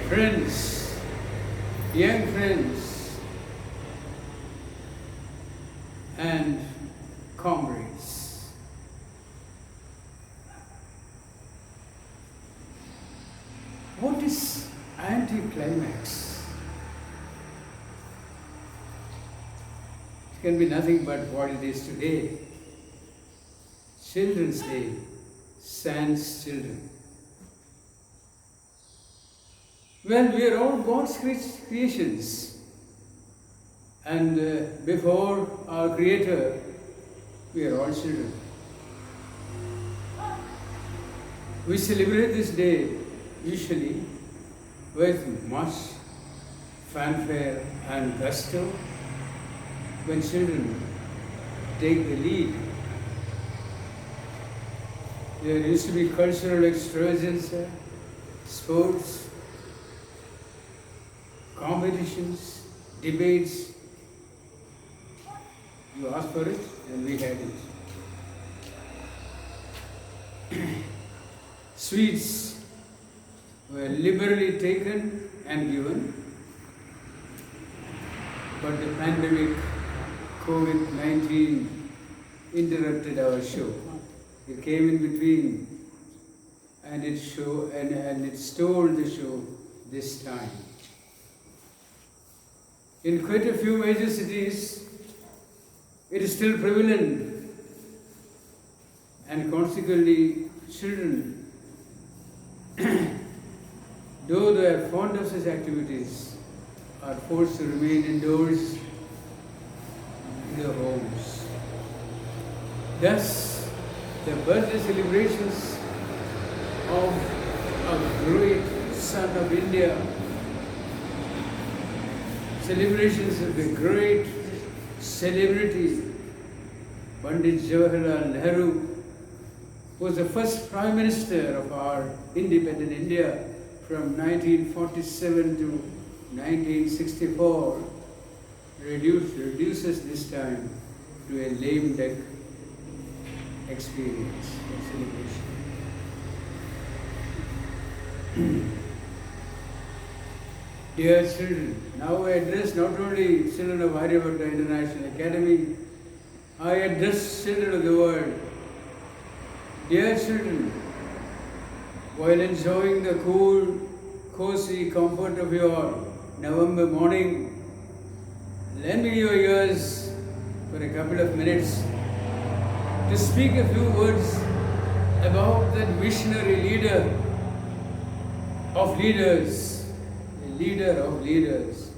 Friends, young friends, and comrades. What is anticlimax? It can be nothing but what it is today. Children's Day, sans children. Well, we are all God's creations, and before our Creator, we are all children. We celebrate this day usually with much fanfare and gusto when children take the lead. There used to be cultural extravaganza, sports, competitions, debates. You asked for it and we had it. Sweets were liberally taken and given, but the pandemic, COVID-19, interrupted our show. It came in between and it stole the show this time. In quite a few major cities, it is still prevalent, and consequently, children, though they are fond of such activities, are forced to remain indoors in their homes. Thus, the birthday celebrations of a great son of India, celebrations of the great celebrity, Pandit Jawaharlal Nehru, who was the first Prime Minister of our independent India from 1947 to 1964, reduces this time to a lame duck experience or celebration. Dear children, now I address not only children of Aryabhatta International Academy, I address children of the world. Dear children, while enjoying the cool, cozy comfort of your November morning, lend me your ears for a couple of minutes to speak a few words about that visionary leader of leaders, leader of leaders,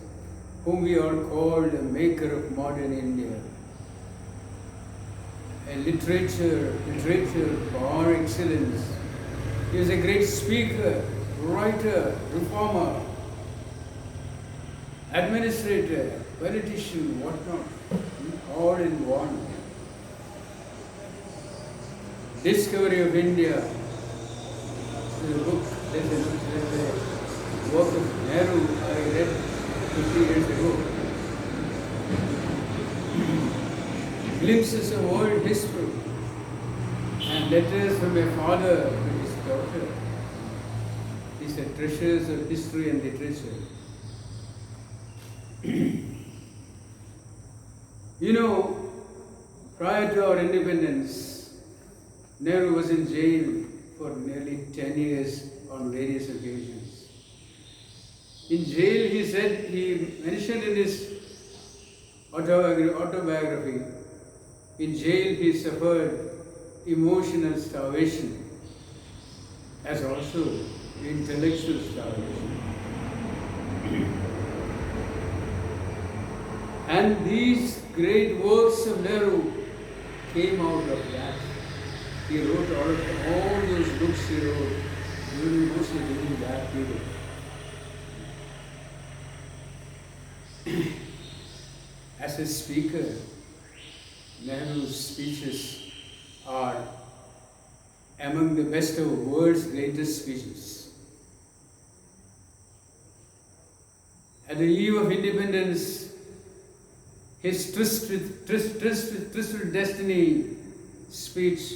whom we all call the maker of modern India. A literature par excellence. He was a great speaker, writer, reformer, administrator, politician, whatnot, all in one. Discovery of India. The book, there's a work of Nehru I read 50 years ago. Glimpses of world history and letters from a father to his daughter. These are treasures of history and literature. You know, prior to our independence, Nehru was in jail for nearly 10 years on various occasions. In jail, he mentioned in his autobiography, in jail he suffered emotional starvation as also intellectual starvation. And these great works of Nehru came out of that. He wrote all those books he wrote, mostly during that period. As a speaker, Nehru's speeches are among the best of the world's greatest speeches. at the eve of independence, his tryst with destiny speech.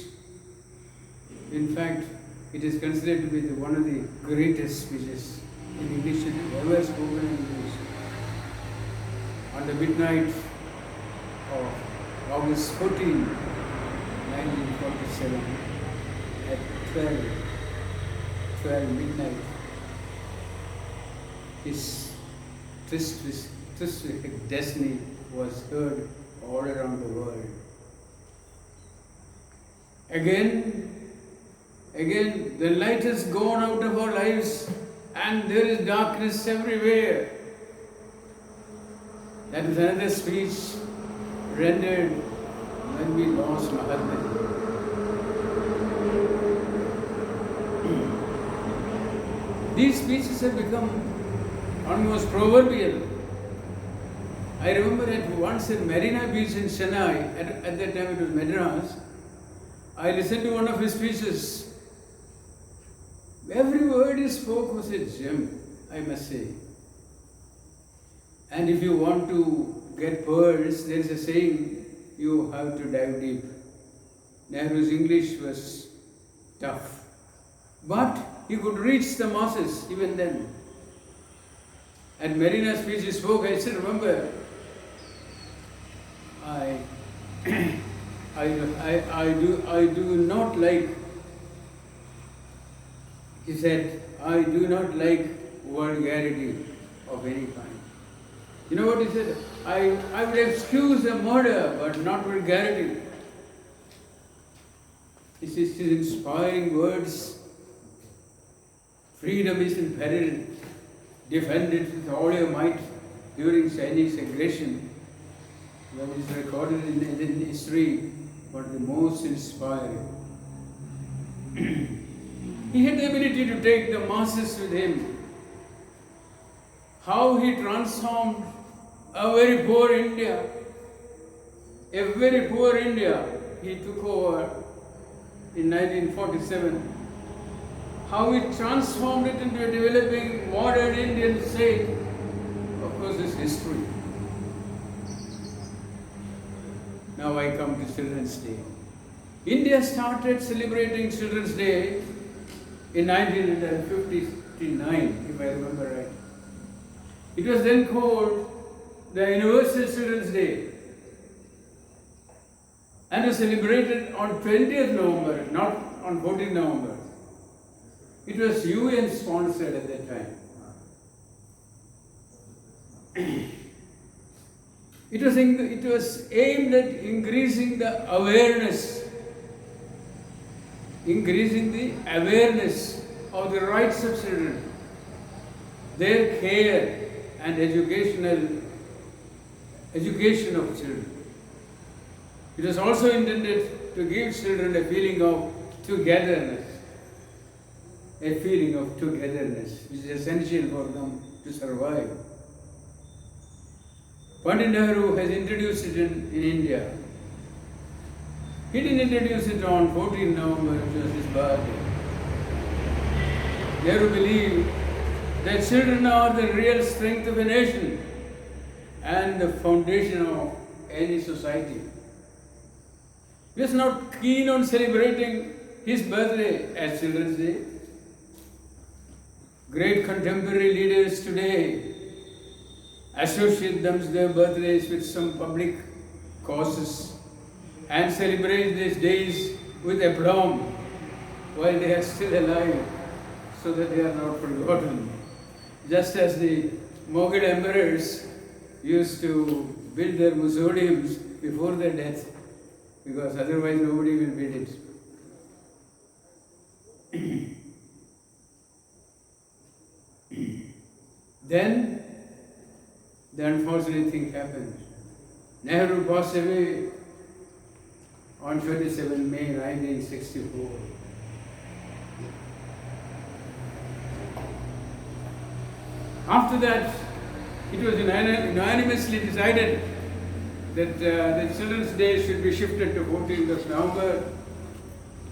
In fact, it is considered to be one of the greatest speeches in English ever spoken in English. On the midnight of August 14, 1947, at 12 midnight, his tryst with destiny was heard all around the world. Again, the light has gone out of our lives and there is darkness everywhere. That was another speech rendered when we lost Mahatma. These speeches have become almost proverbial. I remember at once in Marina Beach in Chennai, at that time it was Madras, I listened to one of his speeches. Every word he spoke was a gem, I must say. And if you want to get pearls, there is a saying, you have to dive deep. Nehru's English was tough, but he could reach the masses even then. At Marina's speech he spoke, I still remember, I do not like, he said, I do not like vulgarity of any kind. You know what he said? I would excuse a murder, but not vulgarity. This is his inspiring words. Freedom is in peril. Defend it with all your might during Chinese aggression. That is recorded in history, but the most inspiring. He had the ability to take the masses with him. How he transformed a very poor India, he took over in 1947. How he transformed it into a developing modern Indian state, of course, is history. Now I come to Children's Day. India started celebrating Children's Day in 1959, if I remember right. It was then called the Universal Children's Day and was celebrated on 20th November, not on 14th November. It was UN sponsored at that time. It was aimed at increasing the awareness of the rights of children, their care and education of children. It was also intended to give children a feeling of togetherness, which is essential for them to survive. Pandit Nehru has introduced it in India. He didn't introduce it on 14 November, which was his birthday. Nehru believed that children are the real strength of a nation and the foundation of any society. He was not keen on celebrating his birthday as Children's Day. Great contemporary leaders today associate their birthdays with some public causes and celebrate these days with aplomb while they are still alive, so that they are not forgotten. Just as the Mughal emperors used to build their mausoleums before their death, because otherwise nobody will build it. Then the unfortunate thing happened. Nehru passed away on 27 May 1964. After that, it was unanimously decided that the Children's Day should be shifted to 14th of November,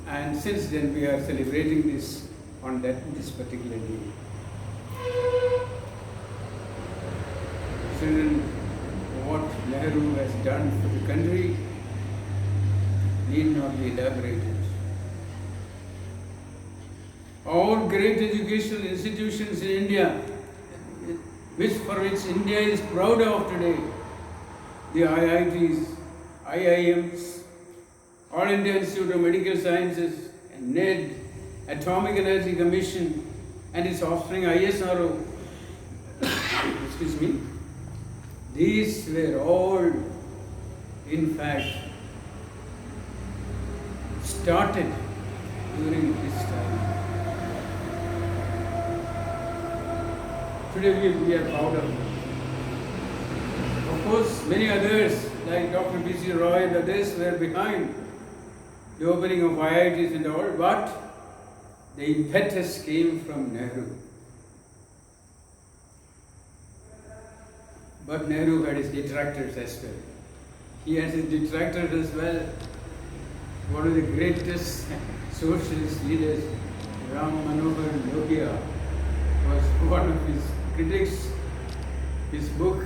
and since then we are celebrating this on this particular day. done for the country need not be elaborated. All great educational institutions in India, for which India is proud of today, the IITs, IIMs, All India Institute of Medical Sciences, and NED, Atomic Energy Commission, and its offspring ISRO, excuse me, these were all, in fact, started during this time. Today we are proud of them. Of course, many others, like Dr. B.C. Roy and others, were behind the opening of IITs and all, but the impetus came from Nehru. But Nehru had his detractors as well. He has his detractors as well. One of the greatest socialist leaders, Ram Manohar Lohiya, was one of his critics. His book,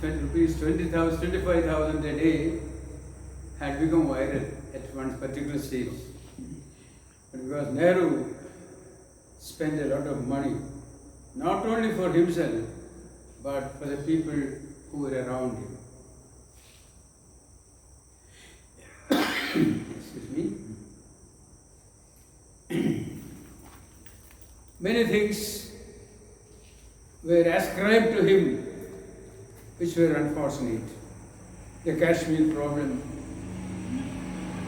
rupees 20,000, 25,000 a day, had become viral at one particular stage. But because Nehru spent a lot of money, not only for himself, but for the people who were around him. Excuse me. Many things were ascribed to him which were unfortunate. The Kashmir problem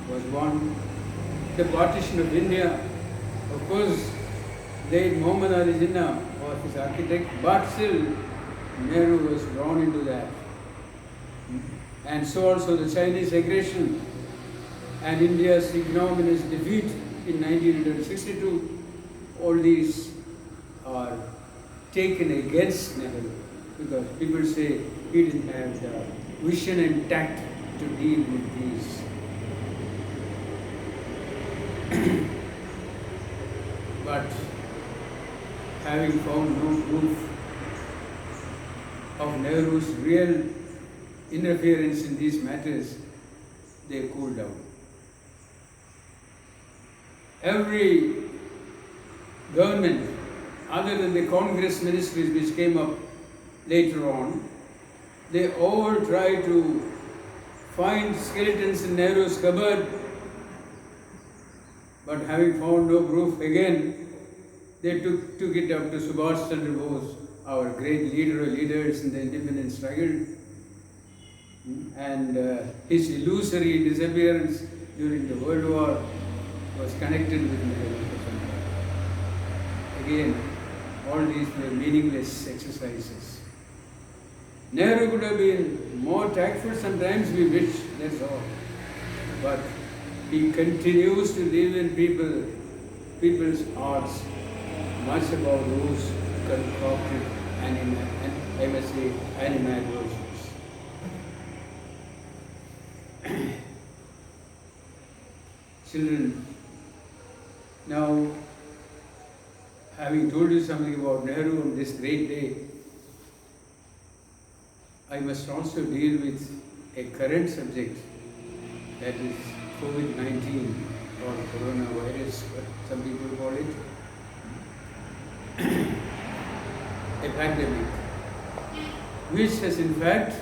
was one. The partition of India, of course, late Muhammad Ali Jinnah was his architect, but still Nehru was drawn into that. And so also the Chinese aggression and India's ignominious defeat in 1962, all these are taken against Nehru because people say he didn't have the vision and tact to deal with these. But having found no proof of Nehru's real interference in these matters, they cooled down. Every government, other than the Congress ministries which came up later on, they all tried to find skeletons in Nehru's cupboard, but having found no proof again, they took it up to Subhash Chandra Bose, our great leader of leaders in the independence struggle, and his illusory disappearance during the World War was connected with Nehru. Again, all these were meaningless exercises. Nehru could have been more tactful sometimes, we wish, that's all. But he continues to live in people's hearts, much about those concocted and I must say animadversions. Children, now having told you something about Nehru on this great day, I must also deal with a current subject, that is COVID-19 or coronavirus, what some people call it, a pandemic, which has in fact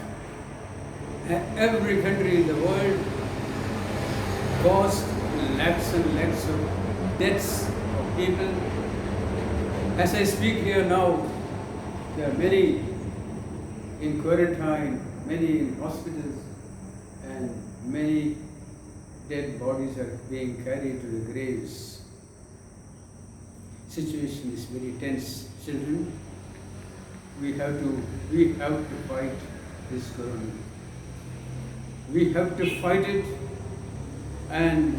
every country in the world caused lakhs and lakhs of deaths of people. As I speak here now, there are many in quarantine, many in hospitals, and many dead bodies are being carried to the graves. Situation is very tense, children. We have to fight this corona. We have to fight it and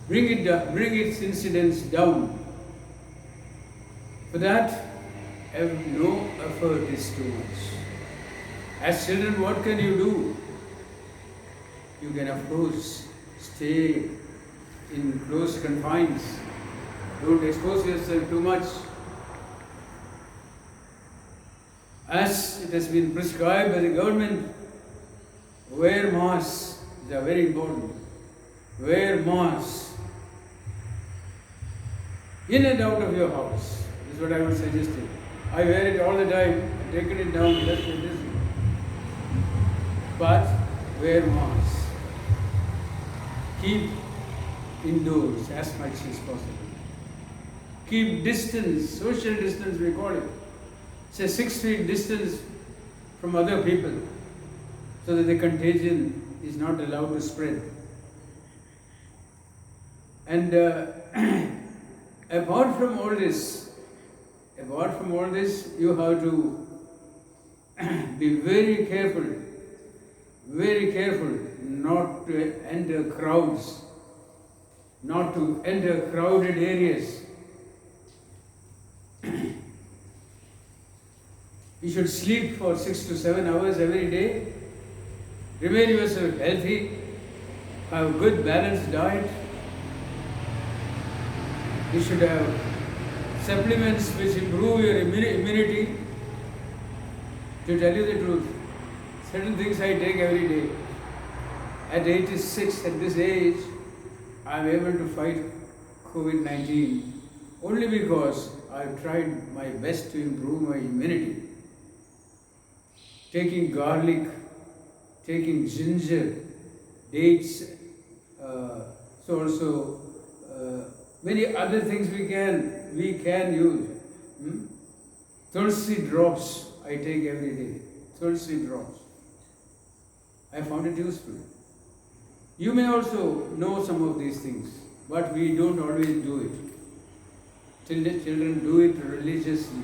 bring its incidence down. For that, no effort is too much. As children, what can you do? You can, of course, stay in close confines. Don't expose yourself too much. As it has been prescribed by the government, Wear masks. These are very important. Wear masks in and out of your house. This is what I would suggest you. I wear it all the time. I've taken it down just like this. But wear masks. Keep indoors as much as possible. Keep distance, social distance we call it. Say 6 feet distance from other people so that the contagion is not allowed to spread. And apart from all this, you have to be very careful not to enter crowds, not to enter crowded areas. You should sleep for 6 to 7 hours every day. Remain yourself healthy. Have a good balanced diet. You should have supplements which improve your immunity. To tell you the truth, certain things I take every day. At 86, at this age, I am able to fight COVID-19 only because I have tried my best to improve my immunity. Taking garlic, taking ginger, dates, so also many other things we can use. Tulsi drops I take every day. Tulsi drops. I found it useful. You may also know some of these things, but we don't always do it. Children do it religiously.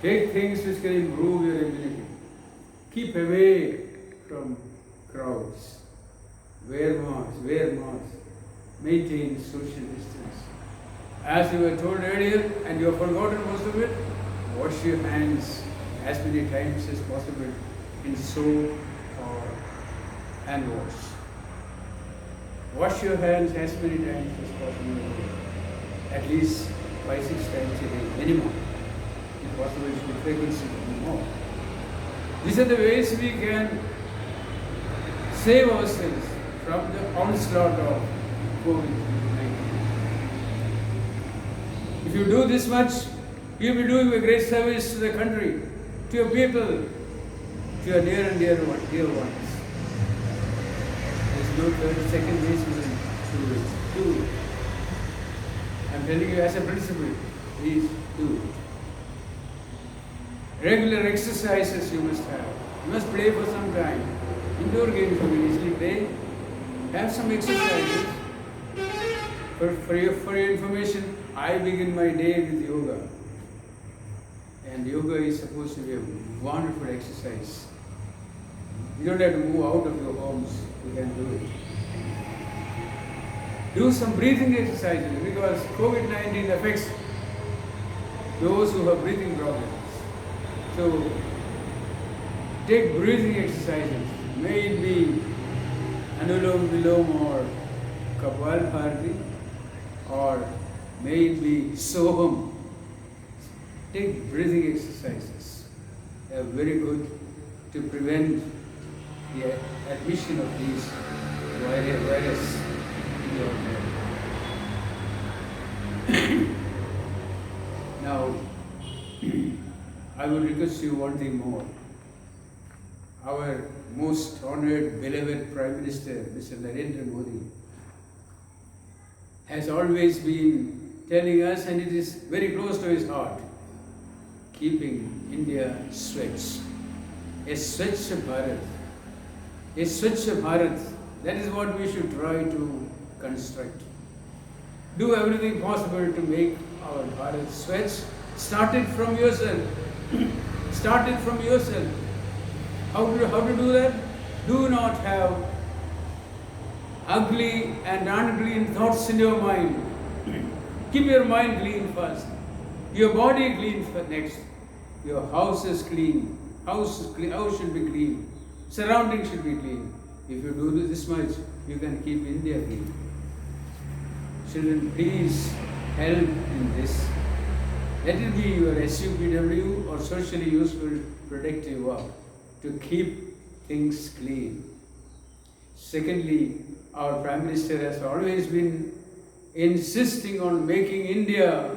Take things which can improve your immunity. Keep away from crowds. Wear masks. Maintain social distance. As you were told earlier, and you have forgotten most of it, wash your hands as many times as possible in soap or hand wash. Wash your hands as many times as possible, at least 5-6 times a day, minimum. If possible, it should be frequency more. These are the ways we can save ourselves from the onslaught of COVID-19. If you do this much, you'll be doing a great service to the country, to your people, to your near and dear ones. There's no second reason to do it. I'm telling you as a principle, please do it. Regular exercises you must have. You must play for some time. Indoor games you can easily play. Have some exercises. For your information, I begin my day with yoga. And yoga is supposed to be a wonderful exercise. You don't have to move out of your homes. You can do it. Do some breathing exercises because COVID-19 affects those who have breathing problems. So, take breathing exercises. May it be Anulom Vilom or Kapalbhati, or may it be Soham. Take breathing exercises. They are very good to prevent the admission of these virus in your body. Now, I would request you one thing more. Our most honored, beloved Prime Minister, Mr. Narendra Modi, has always been telling us, and it is very close to his heart, keeping India Swachh. A Swachh Bharat. A Swachh Bharat. That is what we should try to construct. Do everything possible to make our Bharat Swachh. Start it from yourself. Start it from yourself. How to do that? Do not have ugly and unclean thoughts in your mind. Keep your mind clean first. Your body clean next. Your house is clean. House should be clean. Surroundings should be clean. If you do this much, you can keep India clean. Children, please help in this. Let it be your SUPW or socially useful productive work. to keep things clean. Secondly, our Prime Minister has always been insisting on making India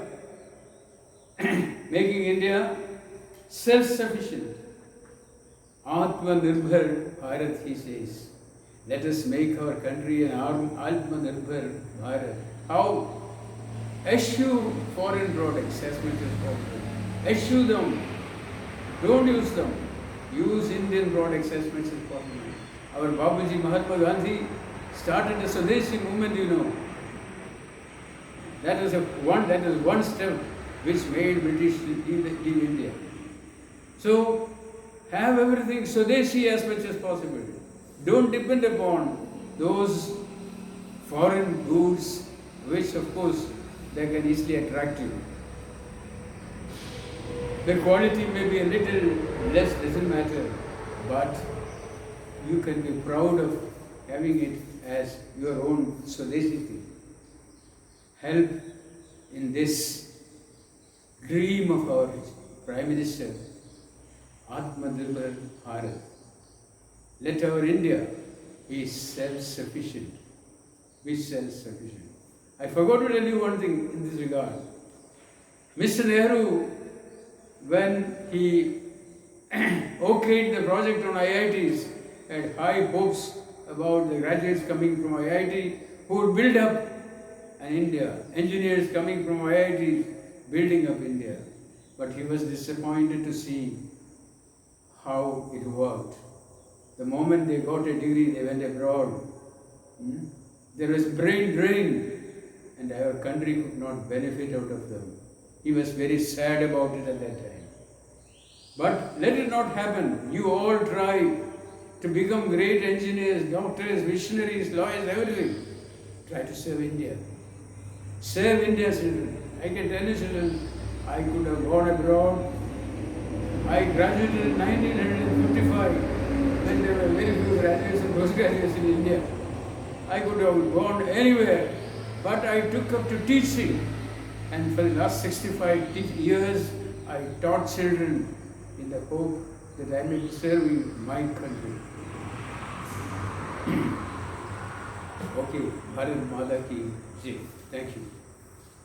self-sufficient. Atmanirbhar Bharat, he says. Let us make our country an Atmanirbhar Bharat. How? Eschew foreign products as much as possible. Eschew them. Don't use them. Use Indian products as much as possible. Our Babuji Mahatma Gandhi started the Swadeshi movement, you know. That was one step which made British leave India. So, have everything Swadeshi as much as possible. Don't depend upon those foreign goods which, of course, they can easily attract you. The quality may be a little less, doesn't matter, but you can be proud of having it as your own Swadeshi thing. Help in this dream of our Prime Minister, Atmanirbhar Bharat. Let our India be self-sufficient. Be self-sufficient. I forgot to tell you one thing in this regard. Mr. Nehru, when he okayed the project on IITs, had high hopes about the graduates coming from IIT who would build up an India, engineers coming from IITs building up India. But he was disappointed to see how it worked. The moment they got a degree, they went abroad. There was brain drain, and our country could not benefit out of them. He was very sad about it at that time. But let it not happen. You all try to become great engineers, doctors, missionaries, lawyers, everything. Try to serve India. Serve India, children. I can tell you, children, I could have gone abroad. I graduated in 1955 when there were very few graduates and postgraduates in India. I could have gone anywhere, but I took up to teaching. And for the last 65 years, I taught children in the hope that I may be serving my country. Okay, Bharat Mata ki Jai. Thank you.